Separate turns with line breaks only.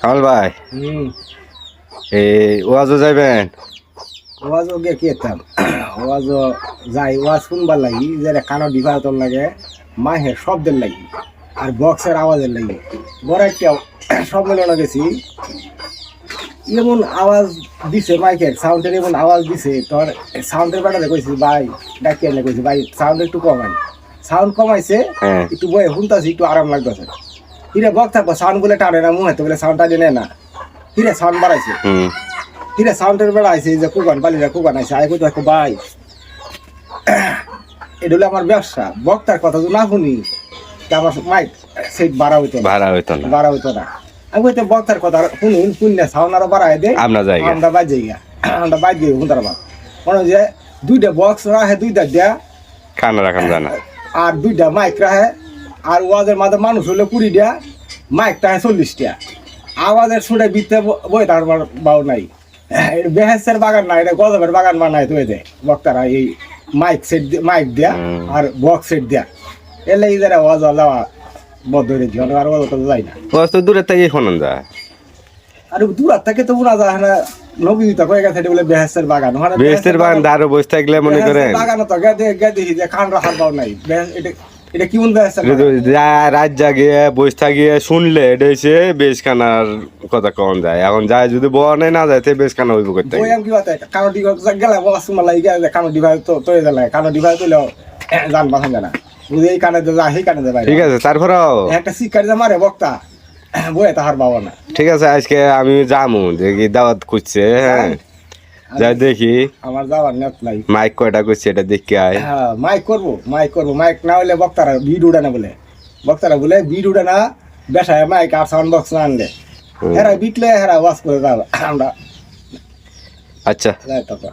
কামাল ভাই এই ওয়াজও যাইবেন?
ওয়াজও গে কেতাম ওয়াজও যাই ওয়াজ শুনবার লাগি যে কানো ডিভাইতর লাগে মাহের শব্দের লাগি আর বক্সের আওয়াজের লাগি বড় একটা সম্মেলনে গেছি এমন আওয়াজ দিছে মাইকের সাউন্ডের এমন আওয়াজ দিছে তোর সাউন্ডের বেটাতে কইছি ভাই ডাকি এনে কইছি ভাই সাউন্ড একটু কমাই সাউন্ড কমাইছে একটু বয়ে শুনতাছি একটু আরাম লাগতেছে হিরে বক থাকবো সাউন্ড বলে টানে না মুহে তো বলে সাউন্ডটা দিনে না হিরে সাউন্ড বাড়াইছে হিরে সাউন্ডের বেড়া আইছে যে কুগান বালিরা কুগান আইছে আই কইতে থাকো ভাই এটা হলো আমার ব্যবসা বক্তার কথা তো না শুনি আমার মাইক সেট বাড়া হইতো না আমি কইতে বক্তার কথা শুনুন শুনলে সাউন্ড আরো বাড়াই দে আমরা বাজে গিয়া আমরা বাজ গিয়ে শুনতার বা মনে যে দুইটা বক্স রাখে দুইটা দেয়া
খানা রাখান জানা
আর দুইটা মাইক রাখে আর ওয়াজের মাঝে মানুষ হলে 20 টা মাইকটা 40 টা আওয়াজের সুরে বিতে বই তার বাউ নাই বেহেসের বাগান না এটা গজবের বাগান বানায় তো এতে বক্তারা এই মাইক সেট মাইক দেয়া আর বক্স সেট দেয়া এলে ইদারা ওয়াজ যাওয়া বদ্ধ হয়ে জীবন আর ওয়াজ তো যায় না
ওয়াজ তো দূরের থেকে শোনান যায়
আর দূর থেকে তো উড়া যায় না নবীতা কয়ে গেছে বলে বেহেসের বাগান
বেহেসের বাগান দাঁড়ো বসে থাকলে মনে করেন
বাগান তো গেদে যে খান রাখার বাউ নাই এটা কি মন
রাত জাগিয়ে বসে থাকিয়ে শুনলে এটা হচ্ছে বেশ খানার কথা কম যায় এখন যায় যদি বনে না যায় তো বেশ খানা হইব করতে
কানো ডিভাইস গেলে মালাই গেলে কানো ডিভাইস তো তৈরি গেলে কানো ডিভাইস তুলেও জান বাঁচা যায় না বুঝে এই কানে যা সেই কানে যাবে
ঠিক আছে তারপরেও
একটা শিকারি যা মারে বক্তা বয়ে তাহার বাবা না
ঠিক আছে আজকে আমি যামু দেখি দাওয়াত খুঁজছে হ্যাঁ যাই দেখি
আমার যাওয়ার নেট নাই
মাইক কয়টা করছে এটা দেখে আয়
হ্যাঁ মাইক করবো মাইক না হলে বক্তারা বিড উড়ে না বলে বিড উড়ে না বেসায় মাইক আর সাউন্ড বক্স না আনলে হেরা বিটলে হেরা ওয়াশ করে যাবে আমরা
আচ্ছা
যাই তারপর